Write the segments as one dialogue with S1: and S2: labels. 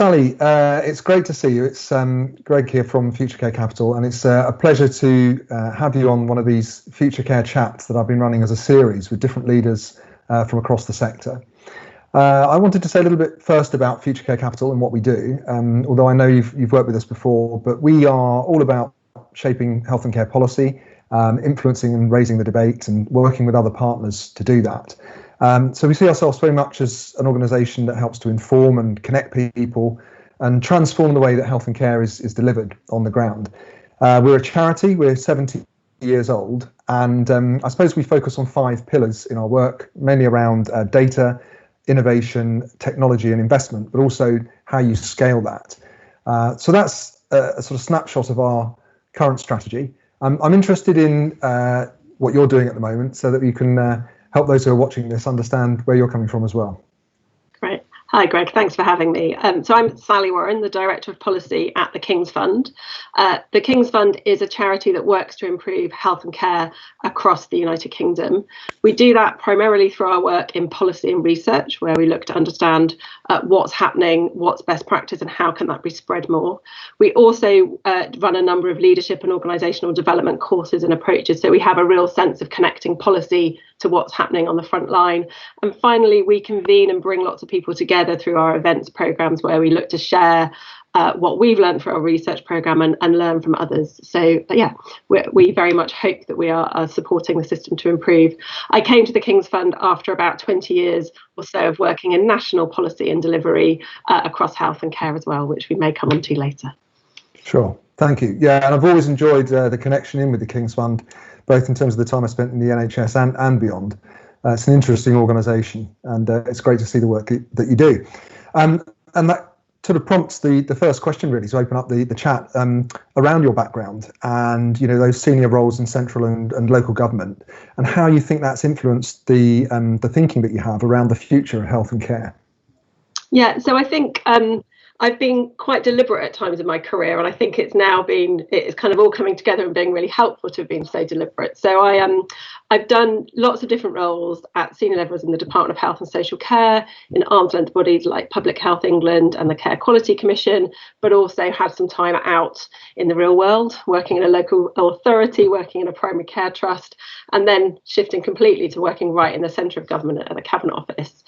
S1: Sally, it's great to see you. It's Greg here from Future Care Capital, and it's a pleasure to have you on one of these Future Care chats that I've been running as a series with different leaders from across the sector. I wanted to say a little bit first about Future Care Capital and what we do, although I know you've worked with us before, but we are all about shaping health and care policy, influencing and raising the debate and working with other partners to do that. So we see ourselves very much as an organisation that helps to inform and connect people and transform the way that health and care is delivered on the ground. We're a charity, we're 70 years old, and I suppose we focus on 5 pillars in our work, mainly around data, innovation, technology and investment, but also how you scale that. So that's a sort of snapshot of our current strategy. I'm interested in what you're doing at the moment so that we can help those who are watching this understand where you're coming from as well.
S2: Great. Hi, Greg. Thanks for having me. So I'm Sally Warren, the Director of Policy at the King's Fund. The King's Fund is a charity that works to improve health and care across the United Kingdom. We do that primarily through our work in policy and research, where we look to understand what's happening, what's best practice, and how can that be spread more. We also run a number of leadership and organisational development courses and approaches, so we have a real sense of connecting policy to what's happening on the front line. And finally, we convene and bring lots of people together through our events programmes, where we look to share what we've learned through our research programme and learn from others. So yeah, we very much hope that we are supporting the system to improve. I came to the King's Fund after about 20 years or so of working in national policy and delivery across health and care as well, which we may come on to later.
S1: Sure, thank you. Yeah, and I've always enjoyed the connection in with the King's Fund, both in terms of the time I spent in the NHS and beyond. It's an interesting organisation, and it's great to see the work that you do. And that sort of prompts the first question, really, to open up the chat around your background and those senior roles in central and local government, and how you think that's influenced the thinking that you have around the future of health and care.
S2: Yeah, so I think I've been quite deliberate at times in my career, and I think it's kind of all coming together and being really helpful to have been so deliberate. So I've done lots of different roles at senior levels in the Department of Health and Social Care, in arm's length bodies like Public Health England and the Care Quality Commission, but also had some time out in the real world, working in a local authority, working in a primary care trust, and then shifting completely to working right in the centre of government at the Cabinet Office.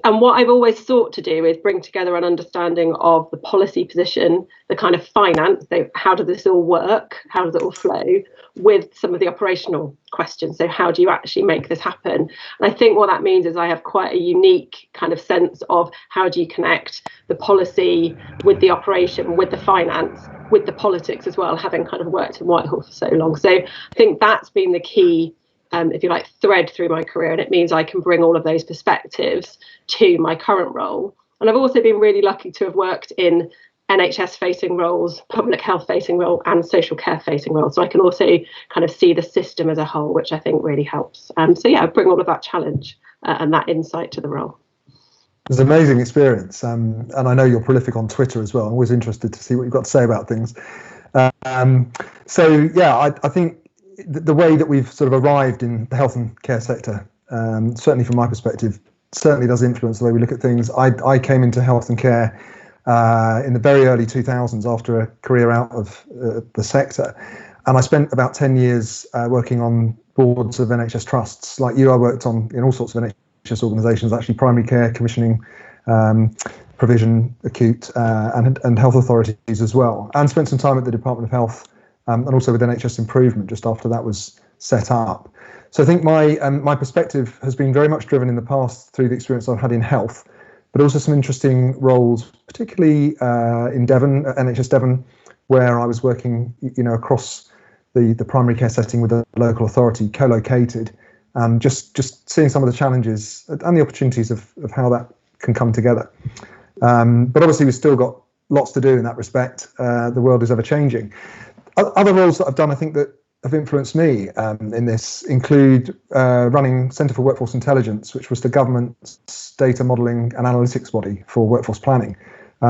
S2: And what I've always sought to do is bring together an understanding of the policy position, the kind of finance, so how does this all work, how does it all flow, with some of the operational questions. So how do you actually make this happen? And I think what that means is I have quite a unique kind of sense of how do you connect the policy with the operation, with the finance, with the politics as well, having kind of worked in Whitehall for so long. So I think that's been the key if you like, thread through my career, and it means I can bring all of those perspectives to my current role. And I've also been really lucky to have worked in NHS facing roles, public health facing role, and social care facing roles. So I can also kind of see the system as a whole, which I think really helps. So yeah, I bring all of that challenge and that insight to the role.
S1: It's an amazing experience, and I know you're prolific on Twitter as well. I'm always interested to see what you've got to say about things. So yeah, I think the way that we've sort of arrived in the health and care sector, certainly from my perspective, certainly does influence the way we look at things. I came into health and care in the very early 2000s after a career out of the sector, and I spent about 10 years working on boards of NHS trusts. Like you, I worked in all sorts of NHS organisations, actually primary care, commissioning, provision, acute, and health authorities as well, and spent some time at the Department of Health. And also with NHS Improvement just after that was set up. So I think my perspective has been very much driven in the past through the experience I've had in health, but also some interesting roles, particularly in Devon, NHS Devon, where I was working, across the primary care setting with a local authority, co-located, and just seeing some of the challenges and the opportunities of how that can come together. But obviously we've still got lots to do in that respect. The world is ever changing. Other roles that I've done, I think, that have influenced me in this include running Centre for Workforce Intelligence, which was the government's data modelling and analytics body for workforce planning,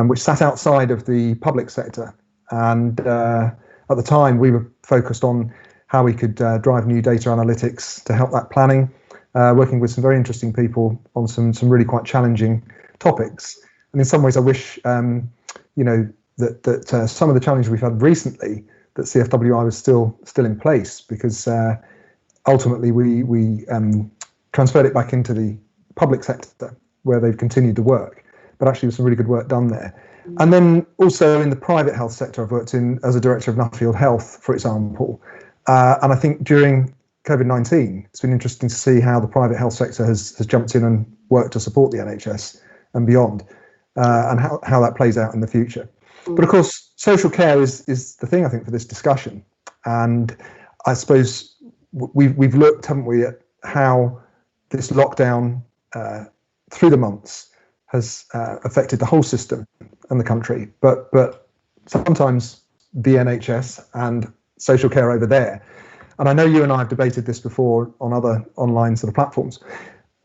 S1: which sat outside of the public sector. And at the time, we were focused on how we could drive new data analytics to help that planning, working with some very interesting people on some really quite challenging topics. And in some ways, I wish that some of the challenges we've had recently, that CFWI was still in place, because ultimately we transferred it back into the public sector where they've continued to work. But actually, there's some really good work done there. And then also in the private health sector, I've worked in as a director of Nuffield Health, for example. And I think during COVID-19, it's been interesting to see how the private health sector has jumped in and worked to support the NHS and beyond, and how that plays out in the future. But of course, social care is the thing, I think, for this discussion. And I suppose we've looked, haven't we, at how this lockdown through the months has affected the whole system and the country. But sometimes the NHS and social care over there. And I know you and I have debated this before on other online sort of platforms.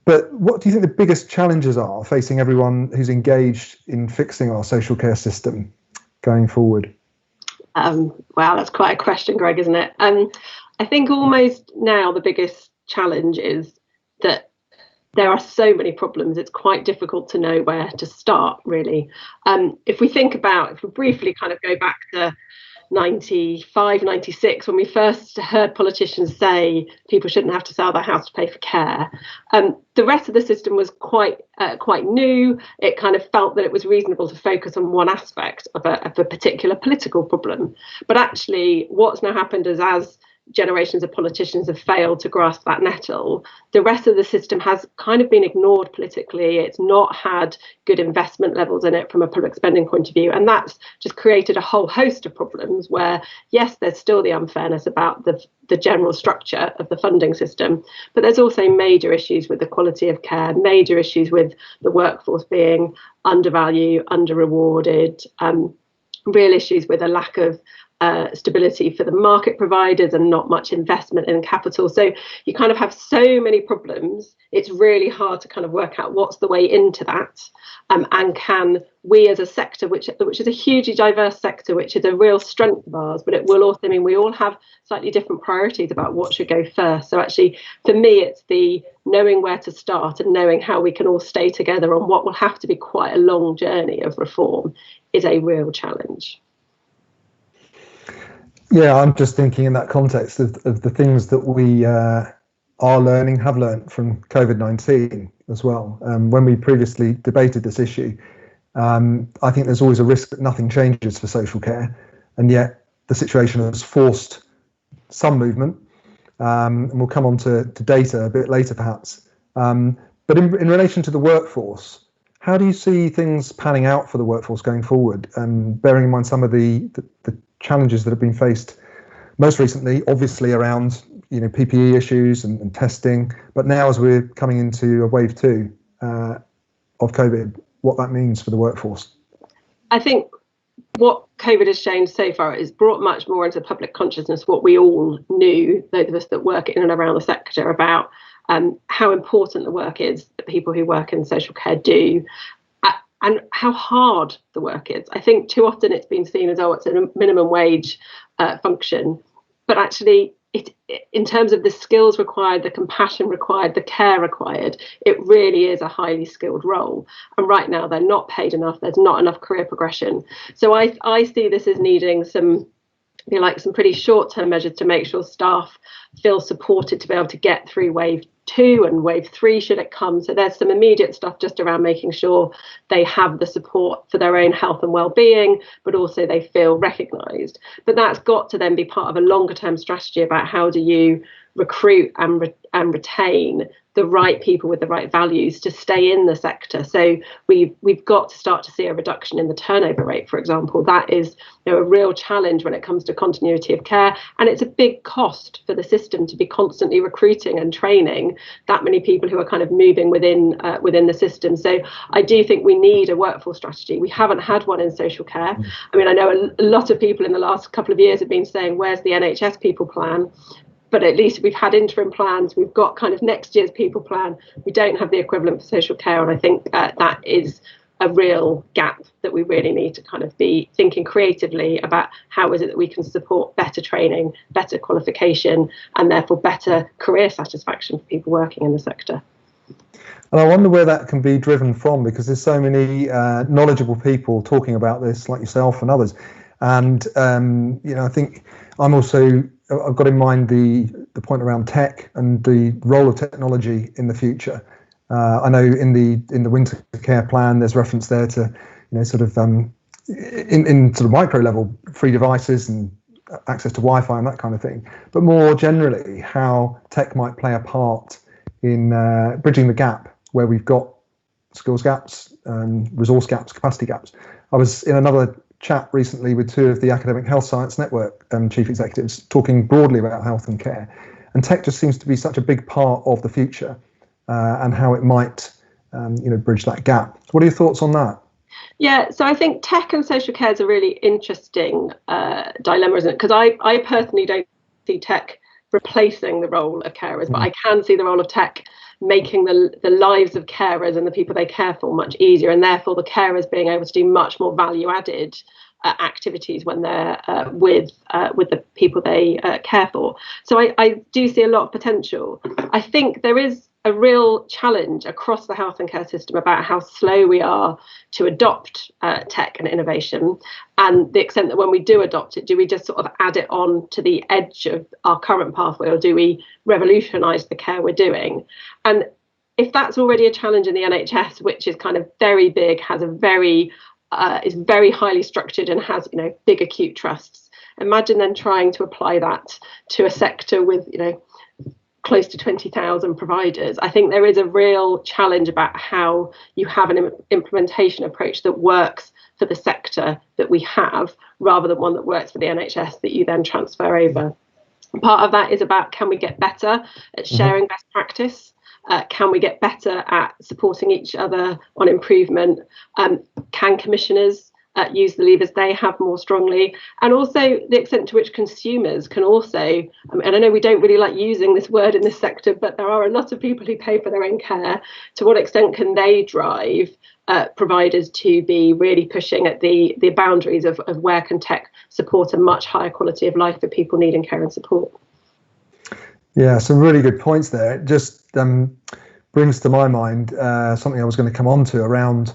S1: But what do you think the biggest challenges are facing everyone who's engaged in fixing our social care system going forward?
S2: Wow, that's quite a question, Greg, isn't it? I think almost now the biggest challenge is that there are so many problems, it's quite difficult to know where to start, really. If we briefly kind of go back to 95, 96, when we first heard politicians say people shouldn't have to sell their house to pay for care, the rest of the system was quite new. It kind of felt that it was reasonable to focus on one aspect of a particular political problem. But actually, what's now happened is, as generations of politicians have failed to grasp that nettle, the rest of the system has kind of been ignored politically. It's not had good investment levels in it from a public spending point of view. And that's just created a whole host of problems where, yes, there's still the unfairness about the general structure of the funding system, but there's also major issues with the quality of care, major issues with the workforce being undervalued, under-rewarded, real issues with a lack of stability for the market providers and not much investment in capital. So you kind of have so many problems. It's really hard to kind of work out what's the way into that. And can we as a sector, which is a hugely diverse sector, which is a real strength of ours, but it will also mean we all have slightly different priorities about what should go first. So actually, for me, it's the knowing where to start and knowing how we can all stay together on what will have to be quite a long journey of reform is a real challenge.
S1: Yeah, I'm just thinking in that context of the things that we have learned from COVID-19 as well. When we previously debated this issue, I think there's always a risk that nothing changes for social care, and yet the situation has forced some movement, and we'll come on to data a bit later perhaps. But in relation to the workforce, how do you see things panning out for the workforce going forward, bearing in mind some of the challenges that have been faced most recently, obviously around PPE issues and testing, but now as we're coming into a wave 2 of COVID, what that means for the workforce? I
S2: think what COVID has shown so far is brought much more into public consciousness what we all knew, those of us that work in and around the sector, about how important the work is that people who work in social care do, and how hard the work is. I think too often it's been seen as, it's a minimum wage function, but actually in terms of the skills required, the compassion required, the care required, it really is a highly skilled role. And right now they're not paid enough. There's not enough career progression. So I see this as needing some pretty short-term measures to make sure staff feel supported to be able to get through wave 2 and wave 3 should it come. So there's some immediate stuff just around making sure they have the support for their own health and well-being, but also they feel recognised. But that's got to then be part of a longer-term strategy about how do you recruit and retain the right people with the right values to stay in the sector. So we've got to start to see a reduction in the turnover rate, for example. That is a real challenge when it comes to continuity of care, and it's a big cost for the system to be constantly recruiting and training that many people who are kind of moving within the system. So I do think we need a workforce strategy. We haven't had one in social care. I mean, I know a lot of people in the last couple of years have been saying, where's the NHS people plan? But at least we've had interim plans. We've got kind of next year's people plan. We don't have the equivalent for social care. And I think that is a real gap that we really need to kind of be thinking creatively about how is it that we can support better training, better qualification, and therefore better career satisfaction for people working in the sector.
S1: And I wonder where that can be driven from, because there's so many knowledgeable people talking about this, like yourself and others. And I think I've got in mind the point around tech and the role of technology in the future. I know in the winter care plan, there's reference there to, sort of in sort of micro level, free devices and access to Wi-Fi and that kind of thing. But more generally, how tech might play a part in bridging the gap where we've got skills gaps, resource gaps, capacity gaps. I was in another chat recently with two of the Academic Health Science Network chief executives talking broadly about health and care. And tech just seems to be such a big part of the future and how it might bridge that gap. What are your thoughts on that?
S2: Yeah, so I think tech and social care is a really interesting dilemma, isn't it? Because I personally don't see tech replacing the role of carers, but I can see the role of tech making the lives of carers and the people they care for much easier, and therefore the carers being able to do much more value added activities when they're with the people they care for. So I do see a lot of potential. I think there is a real challenge across the health and care system about how slow we are to adopt tech and innovation, and the extent that when we do adopt it, do we just sort of add it on to the edge of our current pathway, or do we revolutionise the care we're doing? And if that's already a challenge in the NHS, which is kind of very big, has a very is very highly structured and has big acute trusts, imagine then trying to apply that to a sector with close to 20,000 providers. I think there is a real challenge about how you have an implementation approach that works for the sector that we have, rather than one that works for the NHS that you then transfer over. Part of that is about, can we get better at sharing best practice? Can we get better at supporting each other on improvement? Can commissioners use the levers they have more strongly? And also the extent to which consumers can also, and I know we don't really like using this word in this sector, but there are a lot of people who pay for their own care. To what extent can they drive providers to be really pushing at the boundaries of where can tech support a much higher quality of life for people needing care and support?
S1: Yeah, some really good points there. It just brings to my mind something I was going to come on to around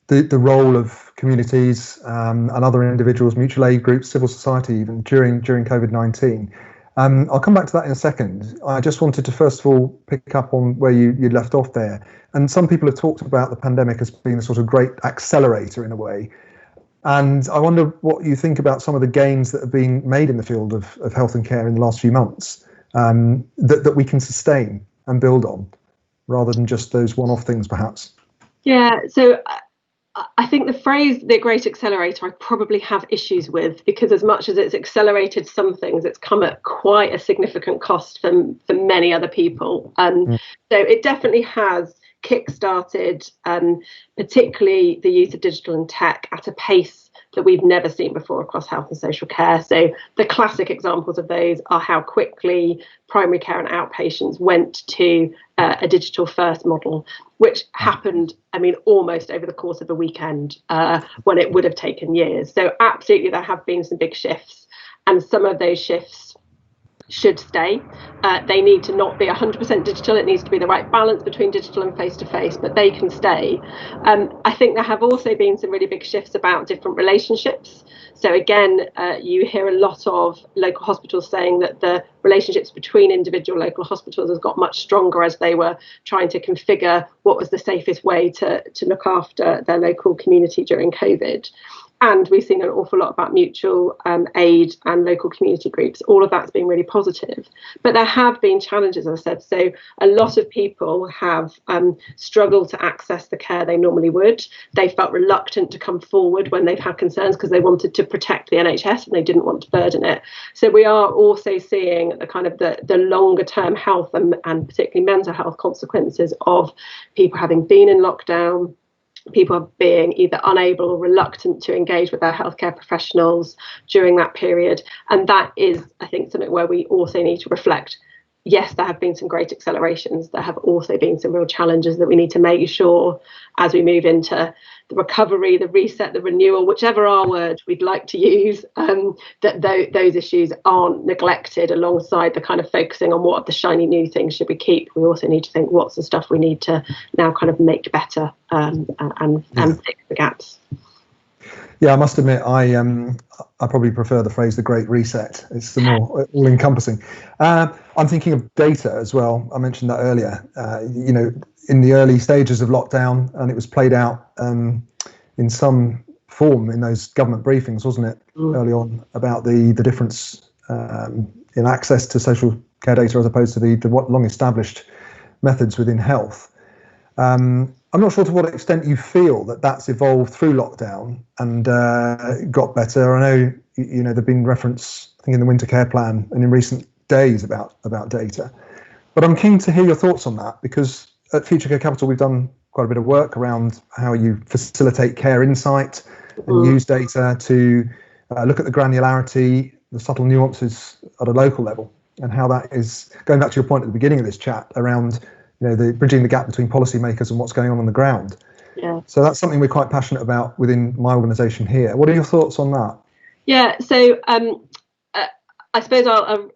S1: the role of communities and other individuals, mutual aid groups, civil society, even during COVID-19. I'll come back to that in a second. I just wanted to first of all pick up on where you left off there. And some people have talked about the pandemic as being a sort of great accelerator in a way. And I wonder what you think about some of the gains that have been made in the field of health and care in the last few months that we can sustain and build on, rather than just those one-off things, perhaps.
S2: Yeah, so I think the phrase "the great accelerator" I probably have issues with, because as much as it's accelerated some things, it's come at quite a significant cost for many other people. So it definitely has kick-started particularly the use of digital and tech at a pace that we've never seen before across health and social care. So the classic examples of those are how quickly primary care and outpatients went to a digital first model, which happened, almost over the course of a weekend when it would have taken years. So absolutely, there have been some big shifts, and some of those shifts should stay. They need to not be 100% digital. It needs to be the right balance between digital and face-to-face, but they can stay. I think there have also been some really big shifts about different relationships. So again, you hear a lot of local hospitals saying that the relationships between individual local hospitals has got much stronger as they were trying to configure what was the safest way to look after their local community during COVID. And we've seen an awful lot about mutual aid and local community groups. All of that's been really positive. But there have been challenges, as I said. So a lot of people have struggled to access the care they normally would. They felt reluctant to come forward when they've had concerns because they wanted to protect the NHS and they didn't want to burden it. So we are also seeing the kind of the longer term health and particularly mental health consequences of people having been in lockdown, people being either unable or reluctant to engage with their healthcare professionals during that period. And that is, I think, something where we also need to reflect yes, there have been some great accelerations. There have also been some real challenges that we need to make sure as we move into the recovery, the reset, the renewal, whichever R word we'd like to use, that those issues aren't neglected alongside the kind of focusing on what are the shiny new things should we keep. We also need to think what's the stuff we need to now kind of make better and fix the gaps.
S1: Yeah, I must admit, I probably prefer the phrase "the Great Reset." It's the more all-encompassing. I'm thinking of data as well. I mentioned that earlier. In the early stages of lockdown, and it was played out in some form in those government briefings, wasn't it, early on, about the difference in access to social care data as opposed to the long-established methods within health. I'm not sure to what extent you feel that that's evolved through lockdown and got better. I know there've been reference, I think, in the Winter Care Plan and in recent days about data. But I'm keen to hear your thoughts on that, because at Future Care Capital we've done quite a bit of work around how you facilitate care insight and use data to look at the granularity, the subtle nuances at a local level, and how that is, going back to your point at the beginning of this chat around the bridging the gap between policymakers and what's going on the ground.
S2: Yeah.
S1: So that's something we're quite passionate about within my organisation here. What are your thoughts on that?
S2: Yeah. So I suppose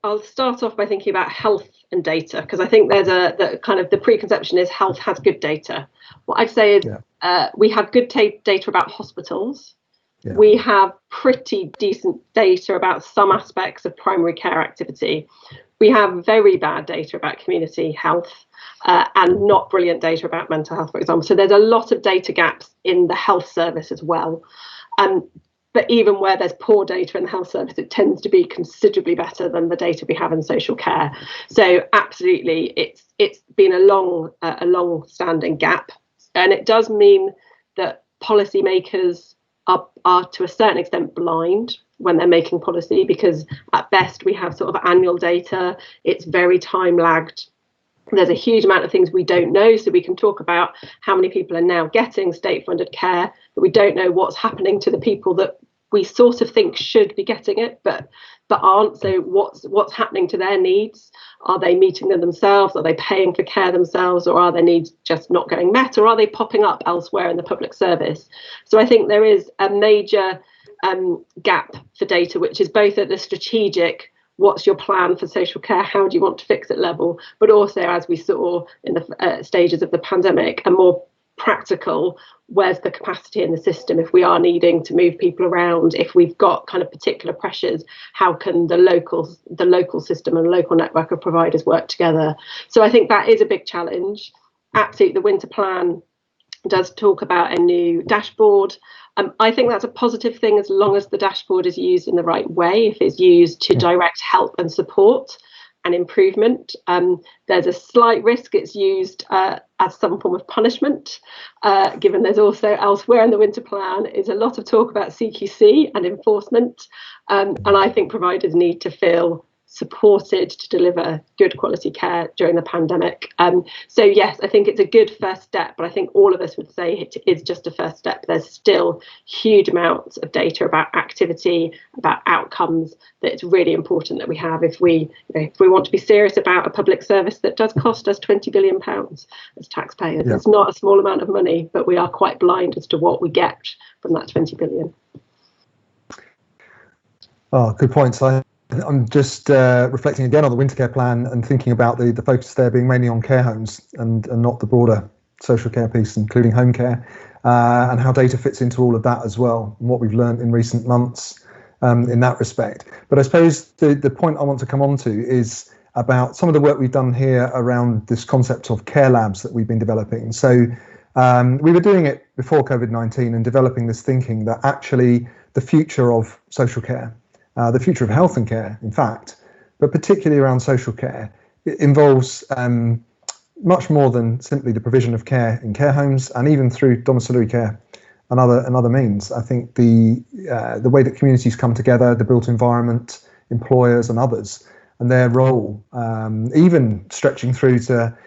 S2: I'll start off by thinking about health and data, because I think there's the preconception is health has good data. What I'd say is we have good data about hospitals. Yeah. We have pretty decent data about some aspects of primary care activity. We have very bad data about community health. And not brilliant data about mental health, for example. So there's a lot of data gaps in the health service as well. But even where there's poor data in the health service, it tends to be considerably better than the data we have in social care. So absolutely, it's been a long-standing gap, and it does mean that policymakers are to a certain extent blind when they're making policy, because at best we have sort of annual data. It's very time lagged. There's a huge amount of things we don't know. So we can talk about how many people are now getting state-funded care, but we don't know what's happening to the people that we sort of think should be getting it, but aren't. So what's happening to their needs? Are they meeting them themselves? Are they paying for care themselves? Or are their needs just not getting met? Or are they popping up elsewhere in the public service? So I think there is a major gap for data, which is both at the strategic, what's your plan for social care, how do you want to fix it level, but also, as we saw in the stages of the pandemic, a more practical, where's the capacity in the system if we are needing to move people around, if we've got kind of particular pressures, how can the local system and local network of providers work together? So I think that is a big challenge. Absolutely, the Winter Plan does talk about a new dashboard. I think that's a positive thing as long as the dashboard is used in the right way. If it's used to direct help and support and improvement, there's a slight risk it's used as some form of punishment, given there's also elsewhere in the Winter Plan is a lot of talk about CQC and enforcement. And I think providers need to feel supported to deliver good quality care during the pandemic. So yes, I think it's a good first step, but I think all of us would say it is just a first step. There's still huge amounts of data about activity, about outcomes, that it's really important that we have if we want to be serious about a public service that does cost us £20 billion as taxpayers. Yeah. It's not a small amount of money, but we are quite blind as to what we get from that 20 billion.
S1: Oh, good points. I'm just reflecting again on the Winter Care Plan and thinking about the focus there being mainly on care homes and not the broader social care piece, including home care, and how data fits into all of that as well, and what we've learned in recent months in that respect. But I suppose the point I want to come on to is about some of the work we've done here around this concept of care labs that we've been developing. So we were doing it before COVID-19 and developing this thinking that actually the future of social care, the future of health and care, in fact, but particularly around social care, it involves much more than simply the provision of care in care homes and even through domiciliary care and other means. I think the way that communities come together, the built environment, employers and others, and their role, even stretching through to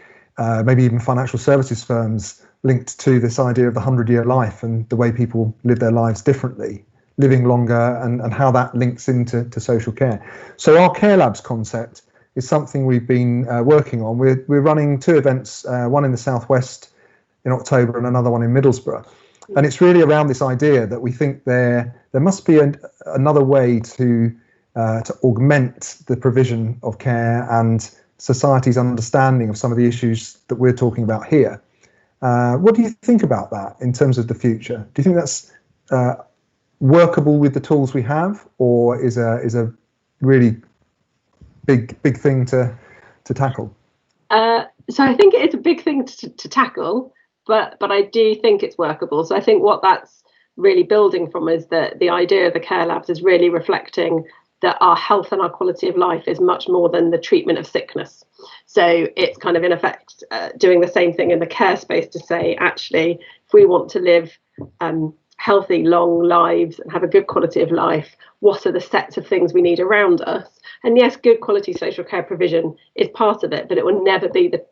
S1: maybe even financial services firms linked to this idea of the 100-year life and the way people live their lives differently, living longer, and how that links into social care. So our care labs concept is something we've been working on. We're running 2 events, one in the southwest in October and another one in Middlesbrough, and it's really around this idea that we think there must be another way to augment the provision of care and society's understanding of some of the issues that we're talking about here. What do you think about that in terms of the future? Do you think that's workable with the tools we have, or is a really big thing to tackle?
S2: So I think it's a big thing to tackle, but I do think it's workable. So I think what that's really building from is that the idea of the care labs is really reflecting that our health and our quality of life is much more than the treatment of sickness. So it's kind of in effect doing the same thing in the care space to say, actually, if we want to live healthy, long lives and have a good quality of life, what are the sets of things we need around us? And yes, good quality social care provision is part of it, but it will never be the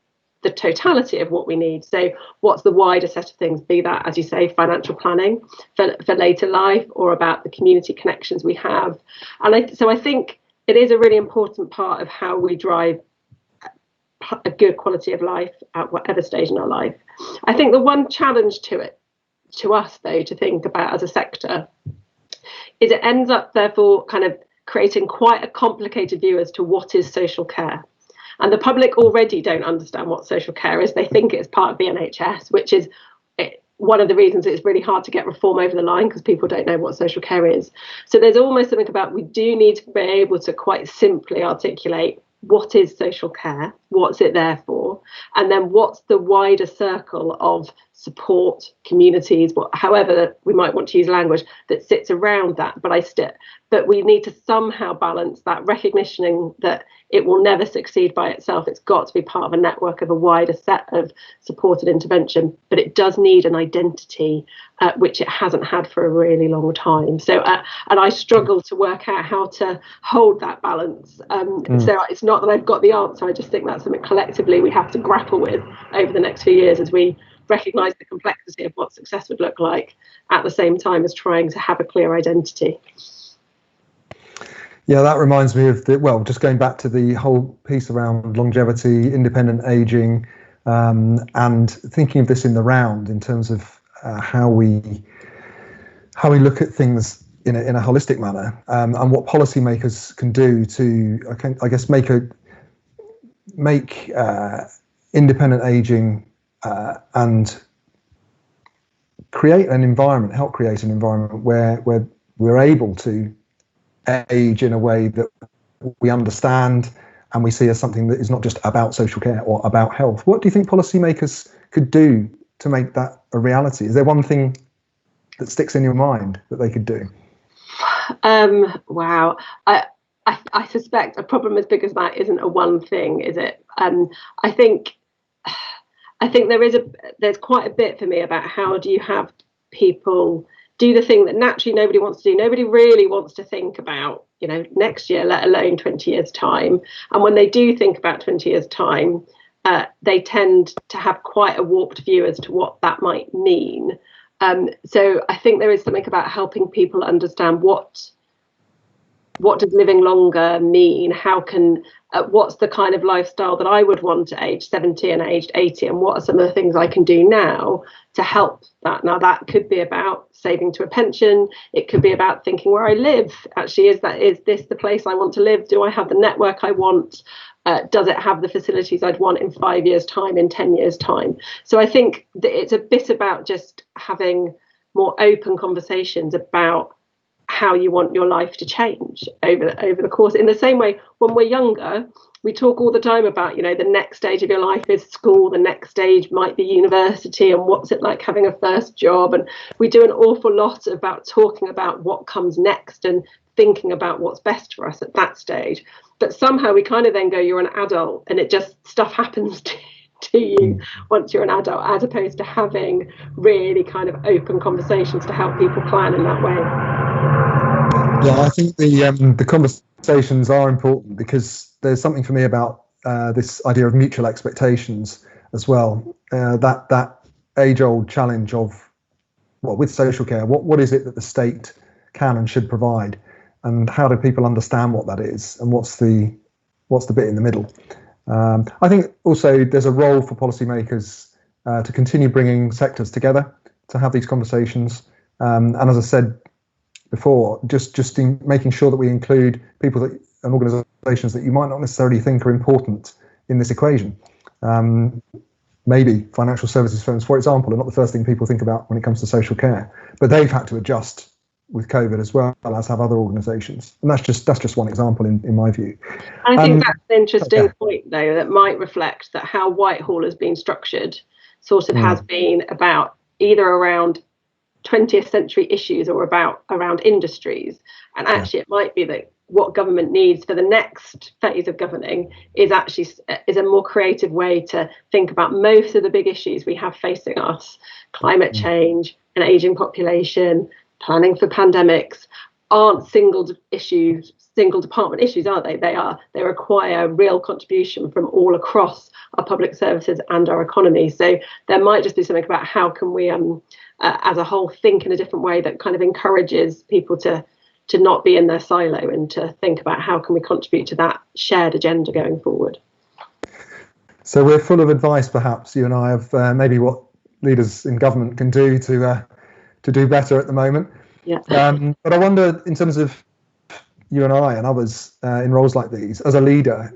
S2: totality of what we need. So what's the wider set of things, be that, as you say, financial planning for later life, or about the community connections we have. And so I think it is a really important part of how we drive a good quality of life at whatever stage in our life. I think the one challenge to us, though, to think about as a sector is it ends up, therefore, kind of creating quite a complicated view as to what is social care. And the public already don't understand what social care is. They think it's part of the NHS, which is one of the reasons it's really hard to get reform over the line, because people don't know what social care is. So there's almost something about, we do need to be able to quite simply articulate what is social care, what's it there for, and then what's the wider circle of support, communities, however we might want to use language, that sits around that. But we need to somehow balance that, recognition that it will never succeed by itself. It's got to be part of a network of a wider set of supported intervention, but it does need an identity, which it hasn't had for a really long time. So, and I struggle to work out how to hold that balance. So it's not that I've got the answer. I just think that's something collectively we have to grapple with over the next few years as we recognise the complexity of what success would look like, at the same time as trying to have a clear identity.
S1: Yeah, that reminds me of just going back to the whole piece around longevity, independent aging, and thinking of this in the round in terms of how we look at things in a holistic manner, and what policymakers can do to, I guess, make independent aging and help create an environment where we're able to age in a way that we understand and we see as something that is not just about social care or about health. What do you think policymakers could do to make that a reality? Is there one thing that sticks in your mind that they could do?
S2: Wow. I suspect a problem as big as that isn't a one thing, is it? I think there's quite a bit for me about how do you have people do the thing that naturally nobody wants to do. Nobody really wants to think about, next year, let alone 20 years time. And when they do think about 20 years time, they tend to have quite a warped view as to what that might mean. So I think there is something about helping people understand what does living longer mean? What's the kind of lifestyle that I would want at age 70 and age 80? And what are some of the things I can do now to help that? Now, that could be about saving to a pension. It could be about thinking where I live. Actually, is this the place I want to live? Do I have the network I want? Does it have the facilities I'd want in 5 years' time, in 10 years' time? So I think that it's a bit about just having more open conversations about how you want your life to change over the course. In the same way, when we're younger, we talk all the time about, the next stage of your life is school, the next stage might be university, and what's it like having a first job. And we do an awful lot about talking about what comes next and thinking about what's best for us at that stage. But somehow we kind of then go, you're an adult, and it just, stuff happens to you once you're an adult, as opposed to having really kind of open conversations to help people plan in that way.
S1: Yeah, I think the conversations are important, because there's something for me about this idea of mutual expectations as well. That age-old challenge of, with social care, what is it that the state can and should provide, and how do people understand what that is, and what's the what's the bit in the middle. I think also there's a role for policymakers to continue bringing sectors together to have these conversations. And as I said before, just in making sure that we include people that and organisations that you might not necessarily think are important in this equation. Maybe financial services firms, for example, are not the first thing people think about when it comes to social care, but they've had to adjust with COVID as well as have other organisations, and that's just one example in my view.
S2: I think that's an interesting point, though, that might reflect that how Whitehall has been structured sort of has been about either around 20th century issues or around industries, and actually it might be that what government needs for the next phase of governing is a more creative way to think about most of the big issues we have facing us. Climate change, an aging population, planning for pandemics aren't single department issues, are they? They require real contribution from all across our public services and our economy. So there might just be something about how can we as a whole think in a different way that kind of encourages people to not be in their silo and to think about how can we contribute to that shared agenda going forward.
S1: So we're full of advice, perhaps, you and I, of maybe what leaders in government can do to do better at the moment.
S2: Yeah.
S1: But I wonder, in terms of you and I and others in roles like these, as a leader,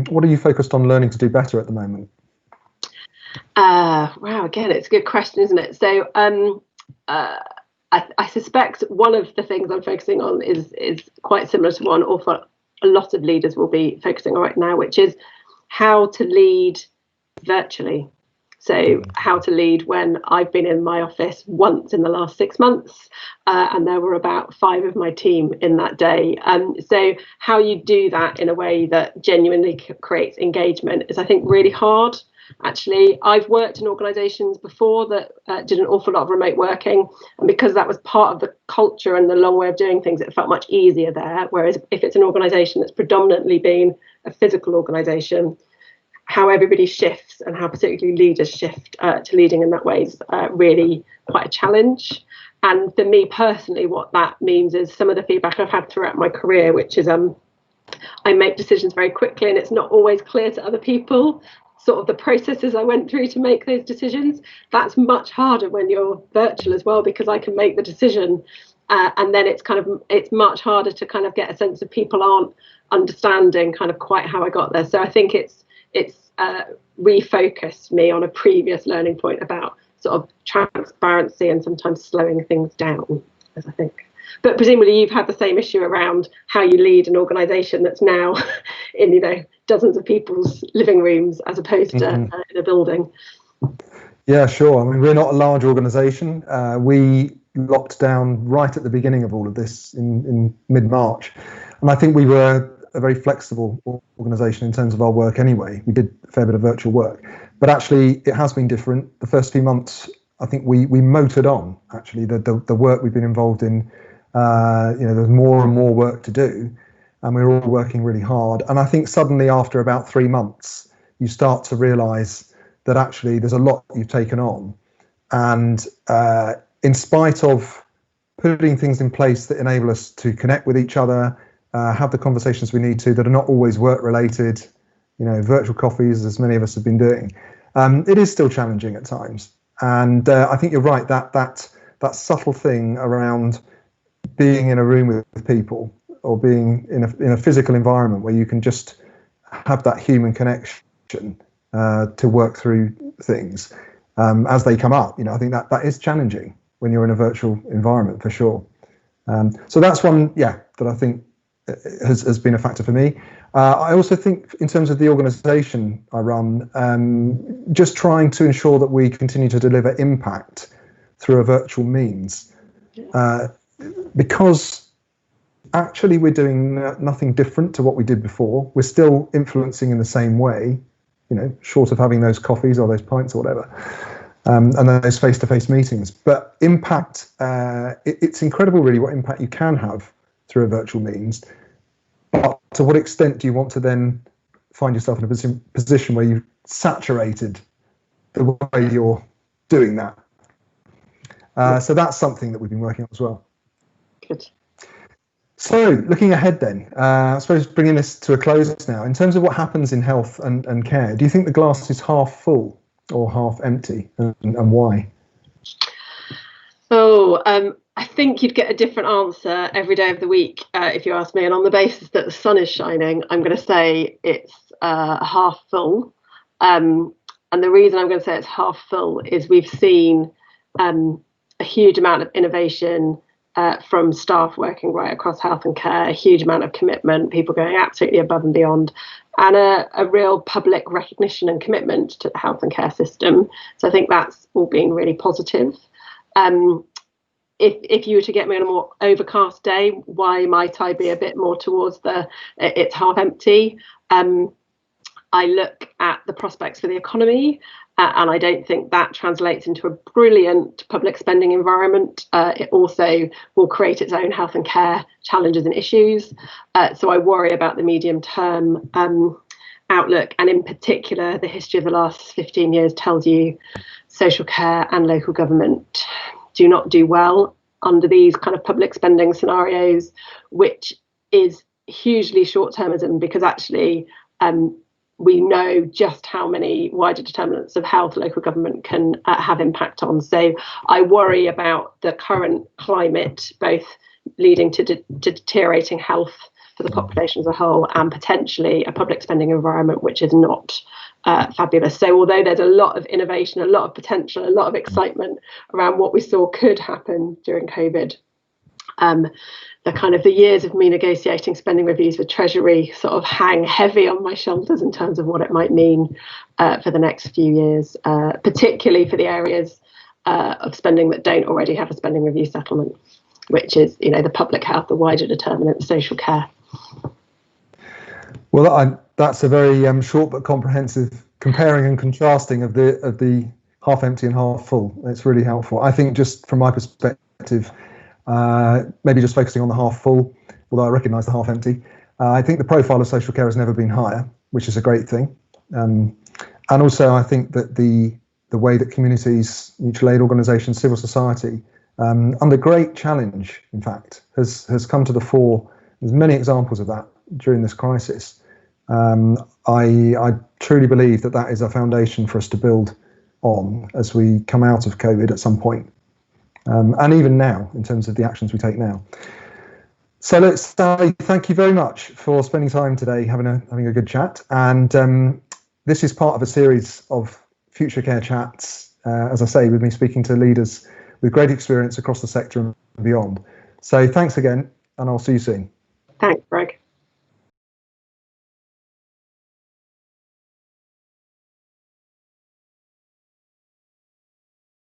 S1: what are you focused on learning to do better at the moment?
S2: Wow, again, it's a good question, isn't it? So I suspect one of the things I'm focusing on is quite similar to one a lot of leaders will be focusing on right now, which is how to lead virtually. So how to lead when I've been in my office once in the last 6 months, and there were about 5 of my team in that day. So how you do that in a way that genuinely creates engagement is, I think, really hard. Actually, I've worked in organisations before that did an awful lot of remote working, and because that was part of the culture and the long way of doing things, it felt much easier there. Whereas if it's an organisation that's predominantly been a physical organisation, how everybody shifts and how particularly leaders shift to leading in that way is really quite a challenge. And for me personally, what that means is some of the feedback I've had throughout my career, which is I make decisions very quickly and it's not always clear to other people sort of the processes I went through to make those decisions. That's much harder when you're virtual as well, because I can make the decision and then it's much harder to kind of get a sense of people aren't understanding kind of quite how I got there. So I think it's refocused me on a previous learning point about sort of transparency and sometimes slowing things down, as I think. But presumably you've had the same issue around how you lead an organisation that's now in dozens of people's living rooms as opposed to in a building.
S1: Yeah, sure. I mean, we're not a large organisation. We locked down right at the beginning of all of this in mid-March, and I think we were a very flexible organisation in terms of our work anyway. We did a fair bit of virtual work, but actually it has been different. The first few months, I think we motored on. Actually, the work we've been involved in, there's more and more work to do, and we're all working really hard. And I think suddenly after about 3 months, you start to realise that actually there's a lot you've taken on, and in spite of putting things in place that enable us to connect with each other, have the conversations we need to that are not always work related, virtual coffees, as many of us have been doing. It is still challenging at times. And I think you're right, that subtle thing around being in a room with people or being in a physical environment where you can just have that human connection to work through things as they come up. I think that is challenging when you're in a virtual environment, for sure. So that's one, that I think has been a factor for me. I also think in terms of the organisation I run, just trying to ensure that we continue to deliver impact through a virtual means, because actually we're doing nothing different to what we did before. We're still influencing in the same way, short of having those coffees or those pints or whatever, and those face-to-face meetings. But impact, it's incredible really what impact you can have through a virtual means. But to what extent do you want to then find yourself in a position where you've saturated the way you're doing that? So that's something that we've been working on as well.
S2: Good.
S1: So, looking ahead then, I suppose bringing this to a close now, in terms of what happens in health and care, do you think the glass is half full or half empty, and why?
S2: Oh, I think you'd get a different answer every day of the week if you ask me. And on the basis that the sun is shining, I'm going to say it's half full. And the reason I'm going to say it's half full is we've seen a huge amount of innovation from staff working right across health and care, a huge amount of commitment, people going absolutely above and beyond, and a real public recognition and commitment to the health and care system. So I think that's all been really positive. If you were to get me on a more overcast day, why might I be a bit more towards it's half empty? I look at the prospects for the economy, and I don't think that translates into a brilliant public spending environment. It also will create its own health and care challenges and issues. So I worry about the medium term outlook, and in particular, the history of the last 15 years tells you social care and local government do not do well under these kind of public spending scenarios, which is hugely short-termism, because actually we know just how many wider determinants of health local government can have impact on. So I worry about the current climate, both leading to deteriorating health for the population as a whole, and potentially a public spending environment which is not fabulous. So although there's a lot of innovation, a lot of potential, a lot of excitement around what we saw could happen during COVID, the years of me negotiating spending reviews with Treasury sort of hang heavy on my shoulders in terms of what it might mean for the next few years, particularly for the areas of spending that don't already have a spending review settlement, which is, the public health, the wider determinant, social care.
S1: Well, that's a very short but comprehensive comparing and contrasting of the half empty and half full. It's really helpful. I think, just from my perspective, maybe just focusing on the half full, although I recognise the half empty. I think the profile of social care has never been higher, which is a great thing. And also, I think that the way that communities, mutual aid organisations, civil society, under great challenge, in fact, has come to the fore. There's many examples of that during this crisis. I truly believe that is a foundation for us to build on as we come out of COVID at some point. And even now, in terms of the actions we take now. So let's say thank you very much for spending time today, having a good chat. And this is part of a series of future care chats, as I say, with me speaking to leaders with great experience across the sector and beyond. So thanks again, and I'll see you soon.